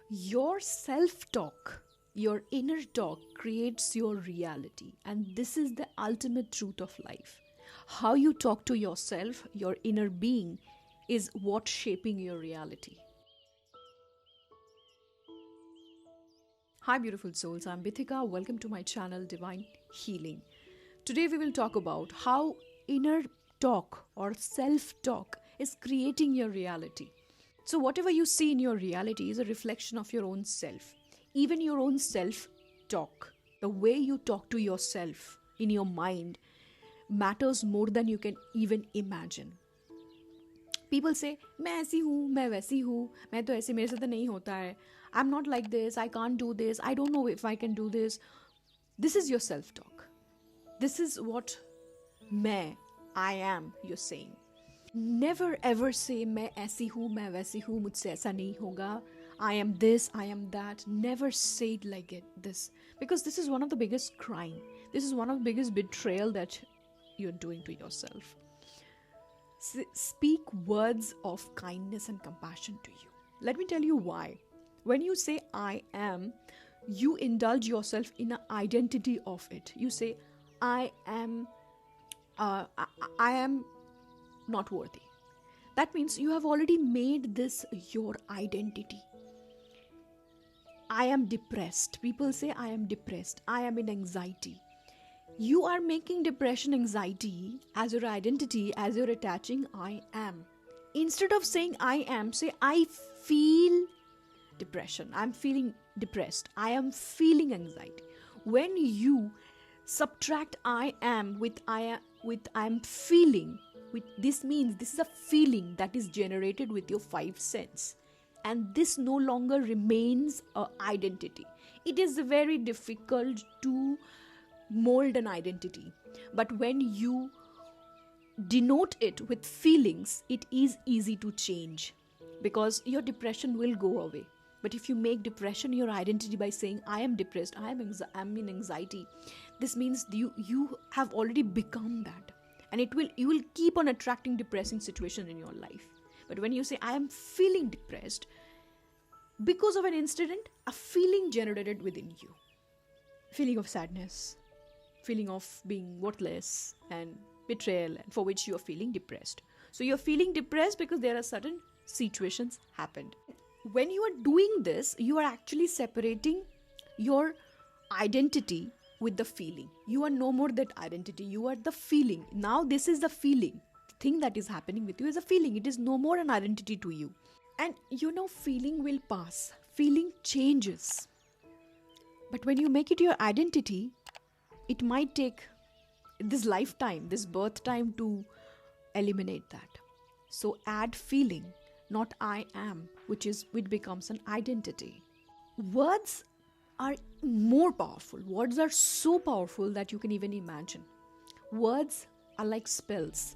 Your self talk, your inner talk creates your reality, and this is the ultimate truth of life. How you talk to yourself, your inner being, is what's shaping your reality. Hi, beautiful souls. I'm Bithika. Welcome to my channel, Divine Healing. Today, we will talk about how inner talk or self talk is creating your reality. So, whatever you see in your reality is a reflection of your own self. Even your own self talk, the way you talk to yourself in your mind, matters more than you can even imagine. People say, मैं ऐसी हूँ, मैं वैसी हूँ, मैं तो ऐसे मेरे से तो नहीं होता है. I'm not like this, I can't do this, I don't know if I can do this. This is your self talk. This is what I am, you're saying. Never ever say मैं ऐसी हूँ, मैं वैसी हूँ, मुझसे ऐसा नहीं होगा. I am this, I am that. Never say it like this. Because this is one of the biggest crime. This is one of the biggest betrayal that you're doing to yourself. Speak words of kindness and compassion to you. Let me tell you why. When you say I am, you indulge yourself in an identity of it. You say I am not worthy. That means you have already made this your identity. I am depressed. People say I am depressed. I am in anxiety. You are making depression, anxiety as your identity, as you're attaching I am. Instead of saying I am, say I feel depression. I'm feeling depressed. I am feeling anxiety. When you subtract I am with I'm feeling, this means this is a feeling that is generated with your five sense, and this no longer remains an identity. It is very difficult to mold an identity, but when you denote it with feelings, it is easy to change, because your depression will go away. But if you make depression your identity by saying I am depressed, I'm in anxiety, this means you have already become that, and you will keep on attracting depressing situation in your life. But when you say I am feeling depressed because of an incident, a feeling generated within you, feeling of sadness, feeling of being worthless and betrayal, and for which you are feeling depressed. So you're feeling depressed because there are certain situations happened. When you are doing this, you are actually separating your identity with the feeling. You are no more that identity, you are the feeling. Now this is the feeling. The thing that is happening with you is a feeling. It is no more an identity to you. And feeling will pass. Feeling changes. But when you make it your identity, it might take this lifetime, this birth time to eliminate that. So add feeling, not I am, which becomes an identity. Words are more powerful. Words are so powerful that you can even imagine. Words are like spells.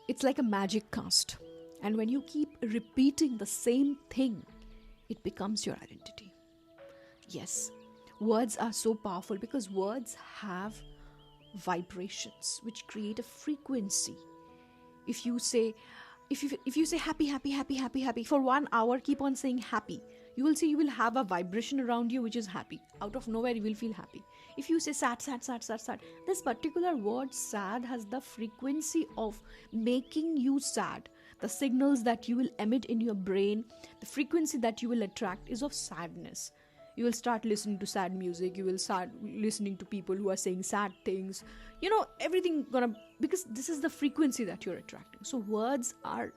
It's like a magic cast. And when you keep repeating the same thing, it becomes your identity. Yes, words are so powerful because words have vibrations which create a frequency. If you say happy, happy, happy, happy, happy for 1 hour, keep on saying happy, you will see you will have a vibration around you which is happy. Out of nowhere you will feel happy. If you say sad, sad, sad, sad, sad, this particular word sad has the frequency of making you sad. The signals that you will emit in your brain, the frequency that you will attract is of sadness. You will start listening to sad music. You will start listening to people who are saying sad things. Everything because this is the frequency that you're attracting. So words are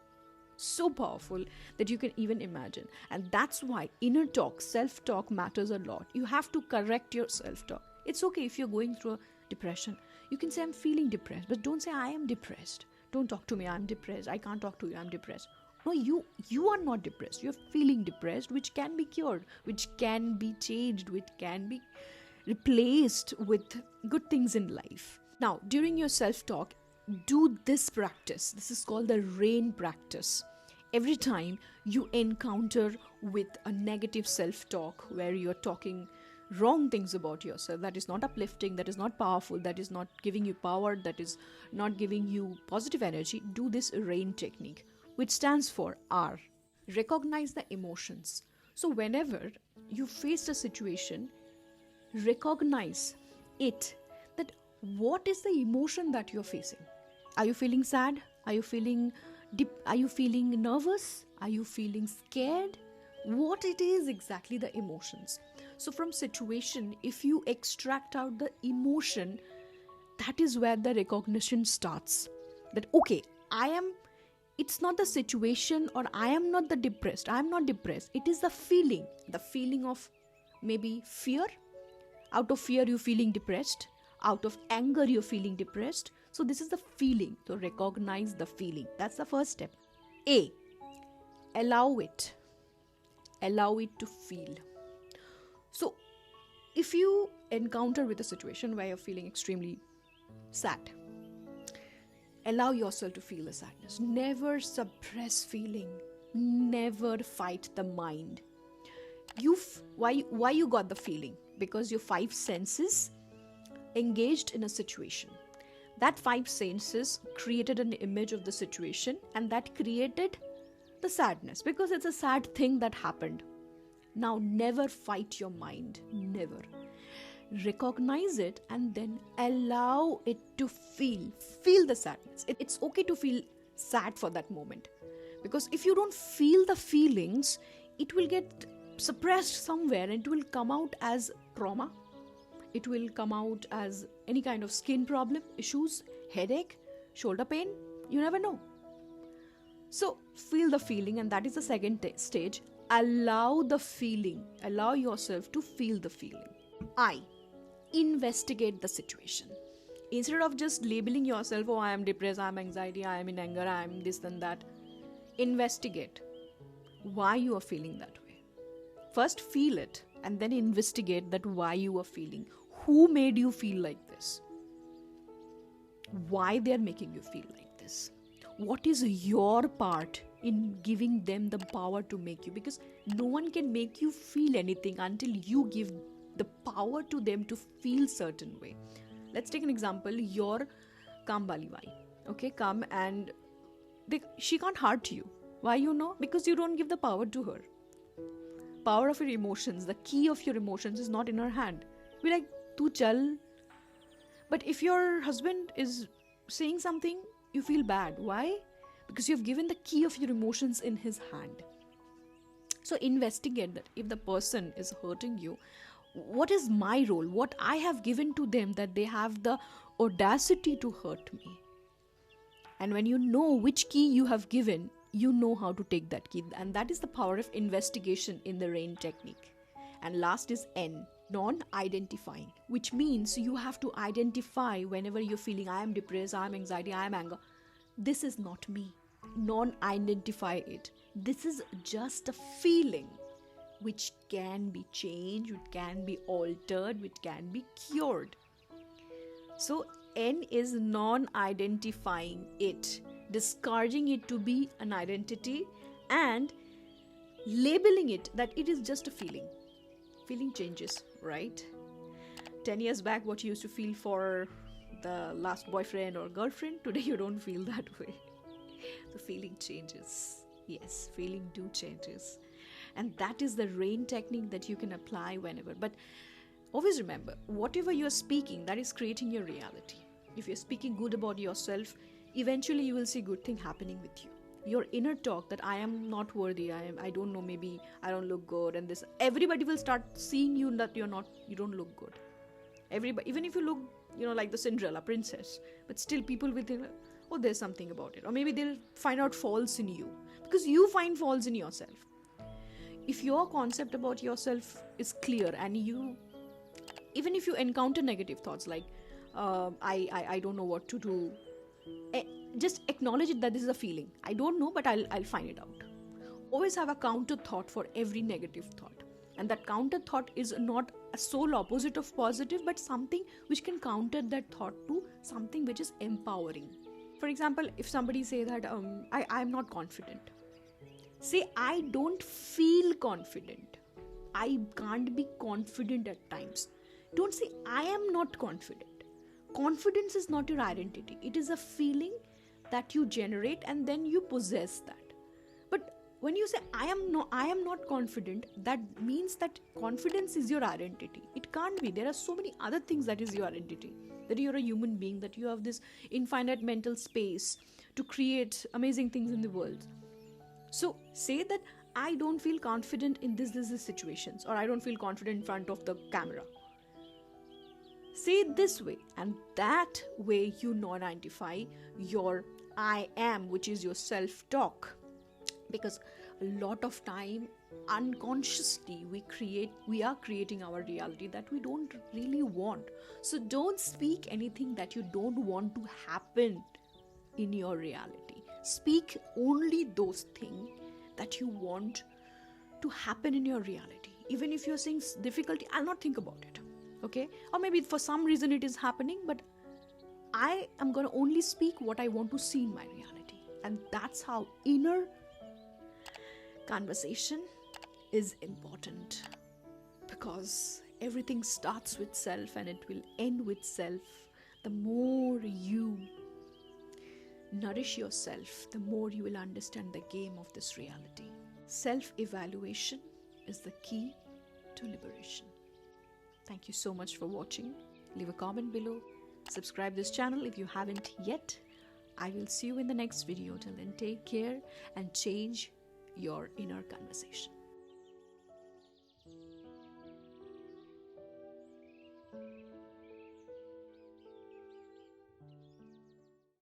so powerful that you can even imagine. And that's why inner talk, self-talk matters a lot. You have to correct your self-talk. It's okay if you're going through a depression. You can say I'm feeling depressed, but don't say I am depressed. Don't talk to me, I'm depressed. I can't talk to you, I'm depressed. No, you are not depressed. You're feeling depressed, which can be cured, which can be changed, which can be replaced with good things in life. Now, during your self-talk, do this practice. This is called the rain practice. Every time you encounter with a negative self-talk where you're talking wrong things about yourself, that is not uplifting, that is not powerful, that is not giving you power, that is not giving you positive energy, do this RAIN technique, which stands for R. Recognize the emotions. So whenever you face a situation, recognize it, that what is the emotion that you're facing. Are you feeling sad? Are you feeling are you feeling nervous? Are you feeling scared? What it is exactly, the emotions. So from situation, if you extract out the emotion, that is where the recognition starts. That okay, it's not the situation, or I am not depressed. It is the feeling of maybe fear. Out of fear you're feeling depressed, out of anger you're feeling depressed. So this is the feeling. So recognize the feeling. That's the first step. A, allow it to feel. So if you encounter with a situation where you're feeling extremely sad, allow yourself to feel the sadness. Never suppress feeling. Never fight the mind. Why you got the feeling? Because your 5 senses engaged in a situation. That 5 senses created an image of the situation, and that created the sadness, because it's a sad thing that happened. Now never fight your mind. Never. Recognize it and then allow it to feel the sadness. It's okay to feel sad for that moment, because if you don't feel the feelings, it will get suppressed somewhere and it will come out as trauma. It will come out as any kind of skin problem, issues, headache, shoulder pain. You never know. So feel the feeling, and that is the second stage. Allow the feeling. Allow yourself to feel the feeling. Investigate the situation. Instead of just labeling yourself, oh, I am depressed, I am anxiety, I am in anger, I am this and that. Investigate why you are feeling that way. First feel it, and then investigate that why you are feeling. Who made you feel like this? Why they are making you feel like this? What is your part in giving them the power to make you? Because no one can make you feel anything until you give the power to them to feel certain way. Let's take an example. Your Kambali Vai. Okay, come and she can't hurt you. Why you know? Because you don't give the power to her. Power of your emotions, the key of your emotions is not in her hand. Be like, tu chal. But if your husband is saying something, you feel bad. Why? Because you've given the key of your emotions in his hand. So investigate that. If the person is hurting you, what is my role? What I have given to them that they have the audacity to hurt me? And when you know which key you have given, you know how to take that key. And that is the power of investigation in the RAIN technique. And last is N, non-identifying, which means you have to identify whenever you're feeling, I am depressed, I am anxiety, I am anger. This is not me. Non-identify it. This is just a feeling which can be changed, which can be altered, which can be cured. So N is non-identifying it, discouraging it to be an identity and labeling it that it is just a feeling. Feeling changes, right? 10 years back, what you used to feel for the last boyfriend or girlfriend, today you don't feel that way. The feeling changes. Yes, feeling do changes. And that is the RAIN technique that you can apply whenever. But always remember, whatever you're speaking, that is creating your reality. If you're speaking good about yourself, eventually you will see good thing happening with you. Your inner talk that I am not worthy, I don't know, maybe I don't look good, and this, everybody will start seeing you that you don't look good. Everybody, even if you look, like the Cinderella princess, but still people will think, oh, there's something about it. Or maybe they'll find out faults in you because you find faults in yourself. If your concept about yourself is clear, and even if you encounter negative thoughts like, I don't know what to do, just acknowledge it that this is a feeling. I don't know, but I'll find it out. Always have a counter thought for every negative thought. And that counter thought is not a sole opposite of positive, but something which can counter that thought to something which is empowering. For example, if somebody say that I'm not confident, say I don't feel confident. I can't be confident at times. Don't say I am not confident. Confidence is not your identity. It is a feeling that you generate and then you possess that. But When you say I am not confident, that means that confidence is your identity. It can't be. There are so many other things that is your identity, that you're a human being, that you have this infinite mental space to create amazing things in the world. So say that I don't feel confident in this situations, or I don't feel confident in front of the camera. Say it this way, and that way you identify your I am, which is your self-talk. Because a lot of time unconsciously we are creating our reality that we don't really want. So don't speak anything that you don't want to happen in your reality. Speak only those things that you want to happen in your reality. Even if you're seeing difficulty, I'll not think about it, okay? Or maybe for some reason it is happening, but I am going to only speak what I want to see in my reality. And that's how inner conversation is important, because everything starts with self and it will end with self. The more you nourish yourself, the more you will understand the game of this reality. Self-evaluation is the key to liberation. Thank you so much for watching. Leave a comment below. Subscribe this channel if you haven't yet. I will see you in the next video. Till then, take care and change your inner conversation.